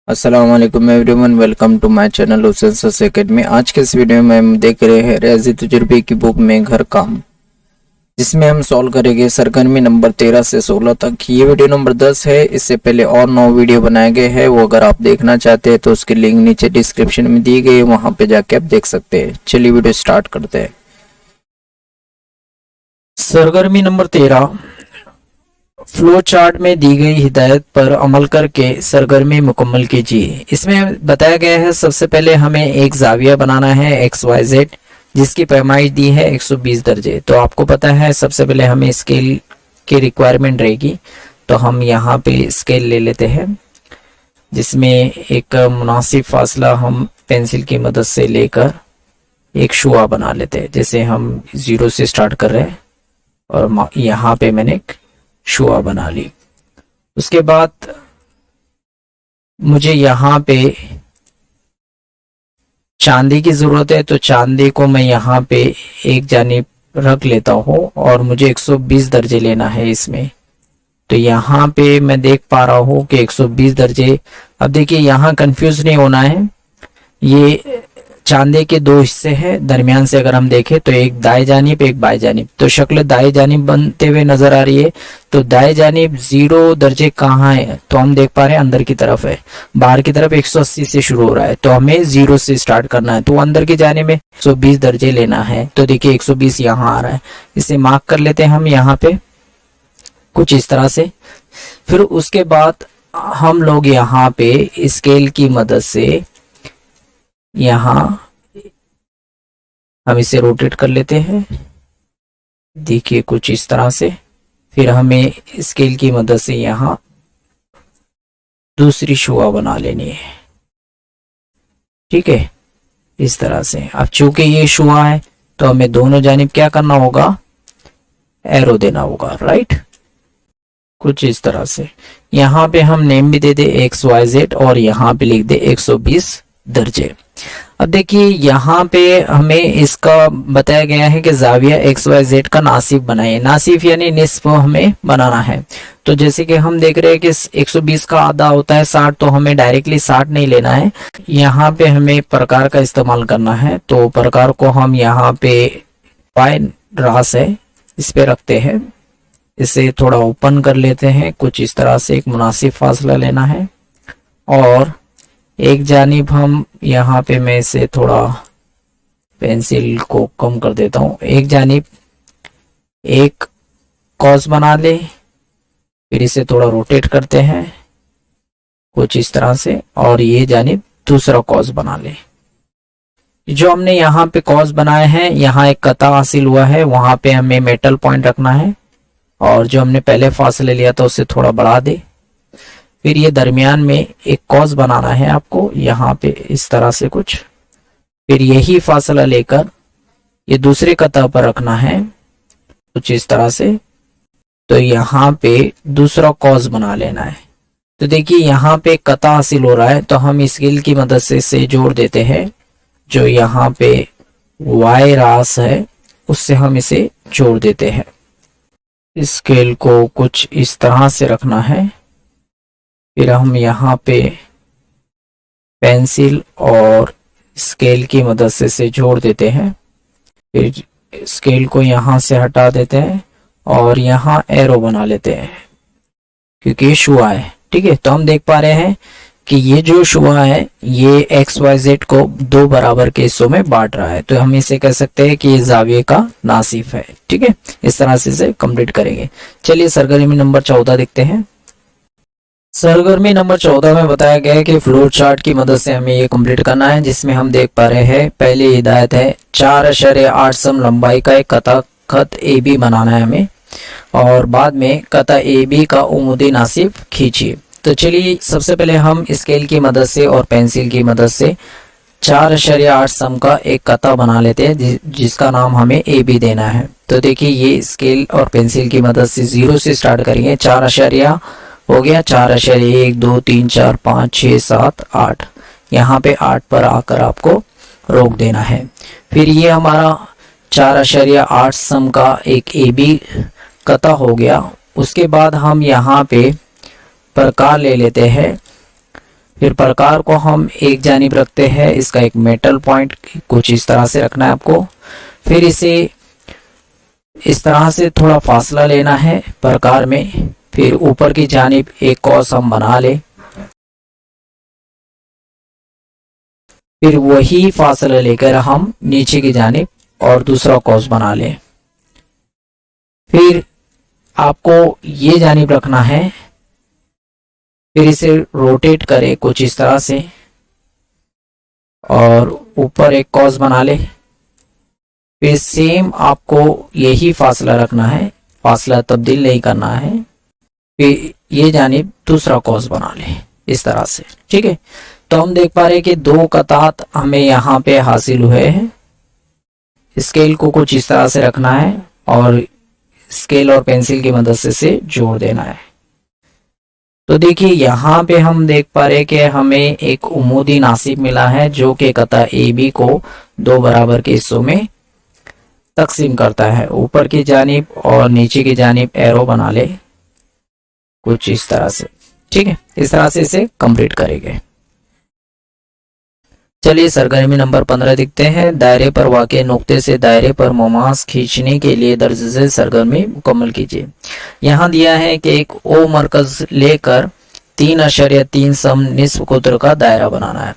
अस्सलाम वालेकुम everyone, welcome to my channel Hussain Academy. आज के इस वीडियो में हम देख रहे हैं रियाजी तजुर्बे की बुक में घर काम, जिसमें हम सॉल्व करेंगे सरगर्मी नंबर 13 से 16 तक। ये वीडियो नंबर 10 है। इससे पहले और 9 वीडियो बनाए गए हैं, वो अगर आप देखना चाहते हैं तो उसकी लिंक नीचे डिस्क्रिप्शन में दी गई है, वहां पे जाके आप देख सकते हैं। चलिए वीडियो स्टार्ट करते हैं। सरगर्मी नंबर 13, फ्लो चार्ट में दी गई हिदायत पर अमल करके सरगर्मी मुकम्मल कीजिए। इसमें बताया गया है सबसे पहले हमें एक जाविया बनाना है XYZ, जिसकी पैमाइश दी है 120 दर्जे। तो आपको पता है सबसे पहले हमें स्केल की रिक्वायरमेंट रहेगी, तो हम यहाँ पे स्केल ले लेते हैं, जिसमें एक मुनासिब फासला हम पेंसिल की मदद से लेकर एक शुआ बना लेते हैं। जैसे हम 0 से स्टार्ट कर रहे हैं और यहाँ पे मैंने एक शुआ बना ली। उसके बाद मुझे यहाँ पे चांदी की जरूरत है, तो चांदी को मैं यहाँ पे एक जानिब रख लेता हूँ और मुझे 120 दर्जे लेना है इसमें। तो यहाँ पे मैं देख पा रहा हूँ कि 120 दर्जे। अब देखिए यहाँ कंफ्यूज नहीं होना है, ये चांदी के 2 हिस्से हैं। दरमियान से अगर हम देखें तो एक दाएं जानिब एक बाएं जानिब, तो शक्ल दाएं जानिब बनते हुए नजर आ रही है। तो दाएं जानिब 0 दर्जे कहाँ है, तो हम देख पा रहे हैं अंदर की तरफ है। बाहर की तरफ 180 से शुरू हो रहा है, तो हमें 0 से स्टार्ट करना है। तो अंदर की जानिब में 120 दर्जे लेना है। तो देखिए 120 यहाँ आ रहा है, इसे मार्क कर लेते हैं हम यहाँ पे कुछ इस तरह से। फिर उसके बाद हम लोग यहाँ पे स्केल की मदद से यहाँ हम इसे रोटेट कर लेते हैं, देखिए कुछ इस तरह से। फिर हमें स्केल की मदद से यहाँ दूसरी शुआ बना लेनी है, ठीक है, इस तरह से। अब चूंकि ये शुआ है तो हमें दोनों जानिब क्या करना होगा, एरो देना होगा, राइट, कुछ इस तरह से। यहाँ पे हम नेम भी दे दे XYZ और यहाँ पे लिख दे 120 दर्जे। अब देखिए यहाँ पे हमें इसका बताया गया है कि जाविया XYZ का नासिफ बनाइए। नासिफ यानी निस्फ हमें बनाना है। तो जैसे कि हम देख रहे हैं कि 120 का आधा होता है 60, तो हमें डायरेक्टली 60 नहीं लेना है, यहाँ पे हमें प्रकार का इस्तेमाल करना है। तो प्रकार को हम यहाँ पे पाई रास है इस पे रखते हैं, इसे थोड़ा ओपन कर लेते हैं, कुछ इस तरह से एक मुनासिब फासला लेना है। और एक जानिब हम यहाँ पे मैं इसे थोड़ा पेंसिल को कम कर देता हूँ, एक जानिब एक कॉस बना ले, फिर इसे थोड़ा रोटेट करते हैं कुछ इस तरह से, और ये जानिब दूसरा कॉस बना ले। जो हमने यहाँ पे कॉस बनाए हैं, यहाँ एक कता हासिल हुआ है, वहां पे हमें मेटल पॉइंट रखना है, और जो हमने पहले फासले लिया था उससे थोड़ा बढ़ा दे। फिर ये दरमियान में एक कॉस बनाना है आपको यहाँ पे इस तरह से कुछ, फिर यही फासला लेकर ये दूसरे कता पर रखना है कुछ इस तरह से। तो यहाँ पे दूसरा कॉस बना लेना है। तो देखिए यहाँ पे कता हासिल हो रहा है, तो हम स्केल की मदद से इसे जोड़ देते हैं। जो यहाँ पे वाई रास है उससे हम इसे जोड़ देते हैं। स्केल को कुछ इस तरह से रखना है। फिर हम यहाँ पे पेंसिल और स्केल की मदद से इसे जोड़ देते हैं। फिर स्केल को यहाँ से हटा देते हैं और यहाँ एरो बना लेते हैं, क्योंकि ये शुआ है, ठीक है। तो हम देख पा रहे हैं कि ये जो शुआ है ये XYZ को 2 बराबर के हिस्सों में बांट रहा है। तो हम इसे कह सकते हैं कि ये जाविये का नासिफ है, ठीक है। इस तरह से इसे कंप्लीट करेंगे। चलिए सरगर्मी नंबर 14 देखते हैं। सरगर्मी नंबर 14 में बताया गया है कि फ्लो चार्ट की मदद से हमें ये कंप्लीट करना है, जिसमें हम देख पा रहे हैं पहली हिदायत है 4.8 सम लंबाई का एक कता खत AB बनाना है हमें, और बाद में कता AB का उमूदी नासिफ खींचिए। तो चलिए सबसे पहले हम स्केल की मदद से और पेंसिल की मदद से 4.8 सम का एक कता बना लेते हैं, जिसका नाम हमें AB देना है। तो देखिए ये स्केल और पेंसिल की मदद से 0 से स्टार्ट करेंगे। 4 हो गया, 4.1 2 3 4 5 6 7 8, यहाँ पे 8 पर आकर आपको रोक देना है। फिर ये हमारा 4.8 सम का एक AB कता हो गया। उसके बाद हम यहाँ पे प्रकार ले लेते हैं फिर प्रकार को हम एक जानिब रखते हैं, इसका एक मेटल पॉइंट कुछ इस तरह से रखना है आपको। फिर इसे इस तरह से थोड़ा फासला लेना है प्रकार में। फिर ऊपर की जानिब एक कॉस हम बना ले, फिर वही फासला लेकर हम नीचे की जानिब और दूसरा कॉस बना ले। फिर आपको ये जानिब रखना है, फिर इसे रोटेट करें कुछ इस तरह से और ऊपर एक कॉस बना ले। फिर सेम आपको यही फासला रखना है, फासला तब्दील नहीं करना है। फिर ये जानिब दूसरा कॉस बना ले इस तरह से, ठीक है। तो हम देख पा रहे हैं कि दो कतात हमें यहाँ पे हासिल हुए हैं। स्केल को कुछ इस तरह से रखना है और स्केल और पेंसिल की मदद से जोड़ देना है। तो देखिए यहाँ पे हम देख पा रहे हैं कि हमें एक उमूदी नासिब मिला है जो कि कता ए बी को दो बराबर के हिस्सों में तकसीम करता है। ऊपर की जानिब और नीचे की जानिब एरो बना ले कुछ इस तरह से, ठीक है। इस तरह से इसे कंप्लीट करेंगे। चलिए सरगर्मी नंबर 15 देखते हैं। दायरे पर वाक़े नुक्ते से दायरे पर मोमास खींचने के लिए दर्ज से सरगर्मी मुकम्मल कीजिए। यहाँ दिया है कि एक ओ मरकज लेकर 3.3 सम निस्फ कुतर का दायरा बनाना है।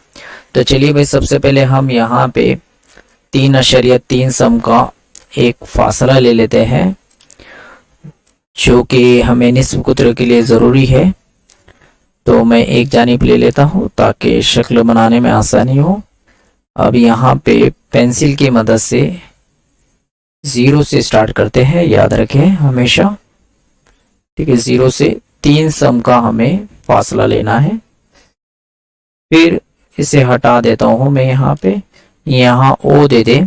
तो चलिए भाई सबसे पहले हम यहाँ पे 3.3 सम का एक फासला ले लेते हैं जो कि हमें निस्फ कुतर के लिए ज़रूरी है। तो मैं एक जानिब ले लेता हूँ ताकि शक्ल बनाने में आसानी हो। अब यहाँ पे पेंसिल की मदद से 0 से स्टार्ट करते हैं, याद रखें हमेशा, ठीक है। 0 से 3 सम का हमें फासला लेना है। फिर इसे हटा देता हूँ मैं यहाँ पे, यहाँ ओ दे दे,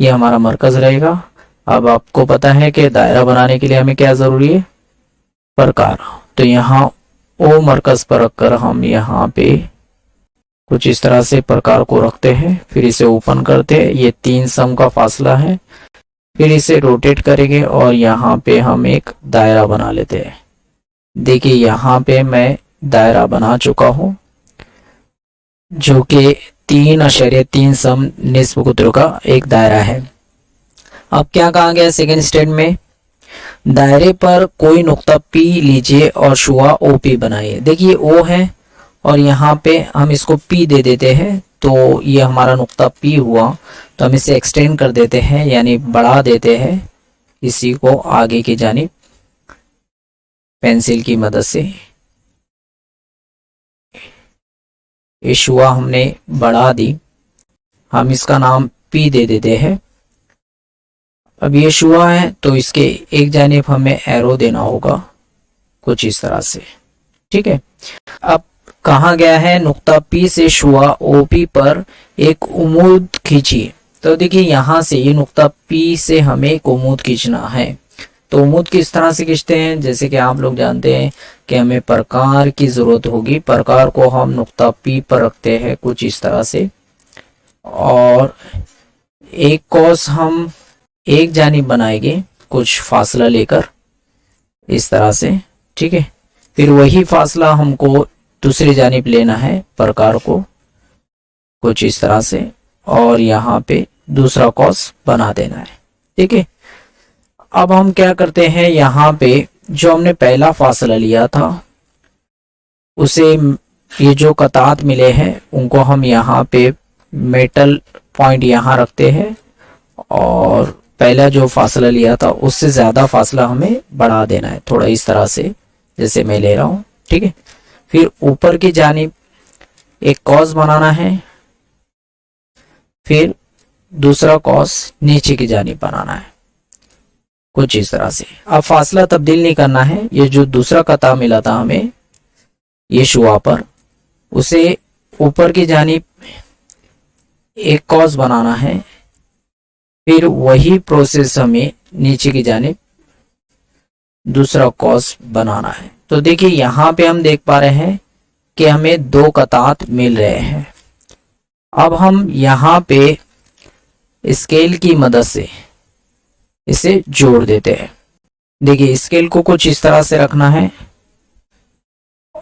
ये हमारा मरकज रहेगा। अब आपको पता है कि दायरा बनाने के लिए हमें क्या ज़रूरी है, प्रकार। तो यहाँ ओ मरकज पर रखकर हम यहाँ पे कुछ इस तरह से प्रकार को रखते हैं। फिर इसे ओपन करते हैं, ये 3 सम का फासला है। फिर इसे रोटेट करेंगे और यहाँ पे हम एक दायरा बना लेते हैं। देखिए यहाँ पे मैं दायरा बना चुका हूँ जो कि 3.3 सम निस्फ कुतर का एक दायरा है। अब क्या कहा गया सेकेंड स्टेप में, दायरे पर कोई नुक्ता P लीजिए और शुआ OP बनाइए। देखिए O है और यहाँ पे हम इसको P दे देते हैं, तो ये हमारा नुक्ता P हुआ। तो हम इसे एक्सटेंड कर देते हैं यानी बढ़ा देते हैं इसी को आगे की जानिब पेंसिल की मदद से। ये शुआ हमने बढ़ा दी, हम इसका नाम P दे देते हैं। अब ये शुआ है तो इसके एक जानिब हमें एरो देना होगा कुछ इस तरह से, ठीक है। अब कहा गया है नुक्ता P से शुआ OP पर एक उमूद खींचिए। तो देखिए यहाँ से ये नुक्ता P से हमें एक उमूद खींचना है। तो उमूद किस तरह से खींचते हैं, जैसे कि आप लोग जानते हैं कि हमें प्रकार की जरूरत होगी। प्रकार को हम नुक्ता P पर रखते हैं कुछ इस तरह से और एक कॉस हम एक जानिब बनाएंगे कुछ फासला लेकर इस तरह से, ठीक है। फिर वही फासला हमको दूसरी जानिब लेना है प्रकार को कुछ इस तरह से और यहाँ पे दूसरा कॉस बना देना है, ठीक है। अब हम क्या करते हैं, यहाँ पे जो हमने पहला फासला लिया था उसे ये जो कतात मिले हैं उनको हम यहाँ पे मेटल पॉइंट यहाँ रखते हैं और पहला जो फासला लिया था उससे ज़्यादा फासला हमें बढ़ा देना है थोड़ा इस तरह से जैसे मैं ले रहा हूँ, ठीक है। फिर ऊपर की जानिब एक कॉस बनाना है, फिर दूसरा कॉस नीचे की जानिब बनाना है कुछ इस तरह से। अब फासला तब्दील नहीं करना है, ये जो दूसरा कता मिला था हमें ये शुआ पर, उसे ऊपर की जानिब एक कॉस बनाना है, फिर वही प्रोसेस हमें नीचे की जानिब दूसरा कॉस बनाना है। तो देखिए यहाँ पे हम देख पा रहे हैं कि हमें दो कतात मिल रहे हैं। अब हम यहाँ पे स्केल की मदद से इसे जोड़ देते हैं। देखिए स्केल को कुछ इस तरह से रखना है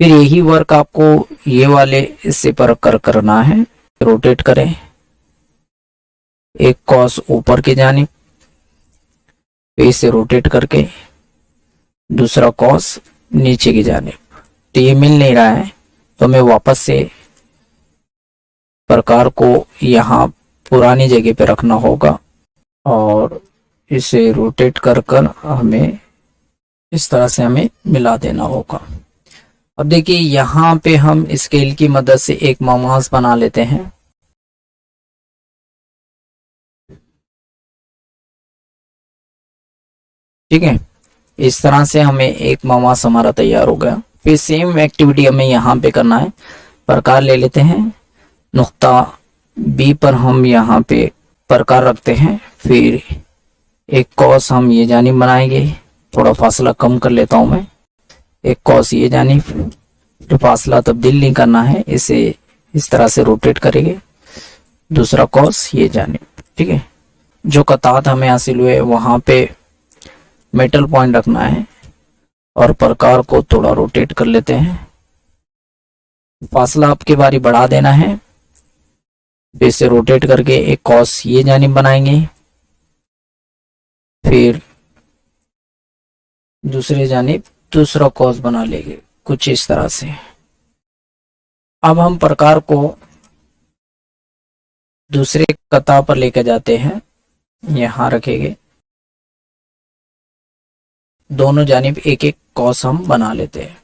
फिर यही वर्क आपको ये वाले इससे पर करना है। रोटेट करें, एक कॉस ऊपर की जानिब, फिर इसे रोटेट करके दूसरा कॉस नीचे की जानिब। तो ये मिल नहीं रहा है, तो हमें वापस से प्रकार को यहाँ पुरानी जगह पे रखना होगा और इसे रोटेट कर हमें इस तरह से हमें मिला देना होगा। अब देखिए यहाँ पे हम स्केल की मदद से एक ममास बना लेते हैं। ठीक है, इस तरह से हमें एक ममास हमारा तैयार हो गया। फिर सेम एक्टिविटी हमें यहाँ पे करना है। प्रकार ले लेते हैं, नुक्ता बी पर हम यहाँ पे प्रकार रखते हैं, फिर एक कॉस हम ये जानिब बनाएंगे। थोड़ा फासला कम कर लेता हूं मैं, एक कॉस ये जानिब, फिर फासला तब्दील नहीं करना है, इसे इस तरह से रोटेट करेंगे, दूसरा कॉस ये जानिब। ठीक है, जो कतात हमें हासिल हुए वहां पे मेटल पॉइंट रखना है और प्रकार को थोड़ा रोटेट कर लेते हैं। फासला आपकी बारी बढ़ा देना है, फिर इसे रोटेट करके एक कॉस ये जानिब बनाएंगे, फिर दूसरे जानिब दूसरा कॉस बना लेंगे, कुछ इस तरह से। अब हम प्रकार को दूसरे कता पर लेकर जाते हैं, यहां रखेंगे, दोनों जानिब एक एक कॉस हम बना लेते हैं।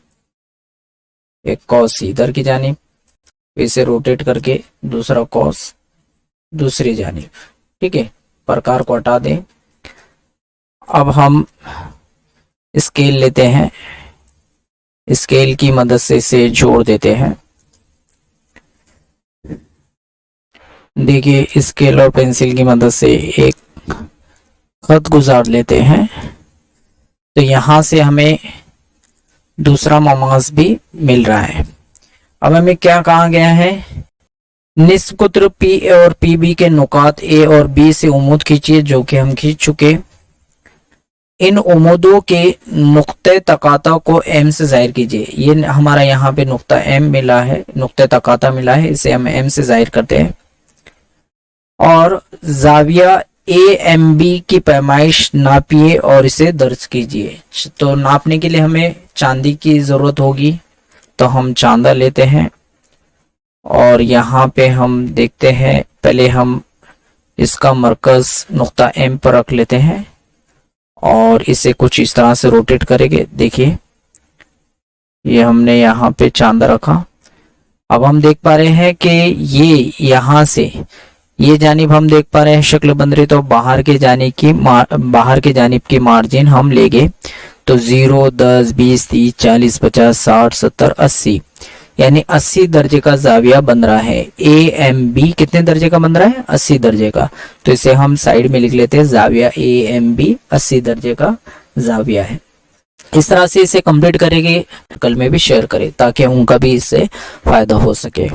एक कॉस इधर की जानिब, इसे रोटेट करके दूसरा कॉस दूसरी जानिब। ठीक है, प्रकार को हटा दें। अब हम स्केल लेते हैं, स्केल की मदद से इसे जोड़ देते हैं। देखिए स्केल और पेंसिल की मदद से एक खत गुजार लेते हैं, तो यहां से हमें दूसरा ममास भी मिल रहा है। अब हमें क्या कहा गया है, निस्ब कुत्र पी ए और पी बी के नुकात ए और बी से उम्मीद खींचिए, जो कि हम खींच चुके। इन उम्मीदों के नुक्ते तकाता को एम से जाहिर कीजिए। ये हमारा यहाँ पे नुक्ता एम मिला है, नुक्ते तकाता मिला है, इसे हम एम से जाहिर करते हैं। और जाविया ए एम बी की पैमाइश नापिए और इसे दर्ज कीजिए। तो नापने के लिए हमें चांदी की जरूरत होगी, तो हम चांदा लेते हैं और यहाँ पे हम देखते हैं, पहले हम इसका मरकज नुक्ता एम पर रख लेते हैं और इसे कुछ इस तरह से रोटेट करेंगे। देखिए ये हमने यहाँ पे चांदा रखा। अब हम देख पा रहे हैं कि ये यहाँ से ये जानिब हम देख पा रहे हैं शक्ल बन रही, तो बाहर के जानिब की मार्जिन हम लेंगे, तो 0, 10, 20, 30, 40, 50, 60, 70, 80, यानी 80 दर्जे का जाविया बन रहा है। ए एम बी कितने दर्जे का बन रहा है, 80 दर्जे का। तो इसे हम साइड में लिख लेते हैं, जाविया ए एम बी 80 दर्जे का जाविया है। इस तरह से इसे कंप्लीट करेंगे, कल में भी शेयर करें ताकि उनका भी इससे फायदा हो सके।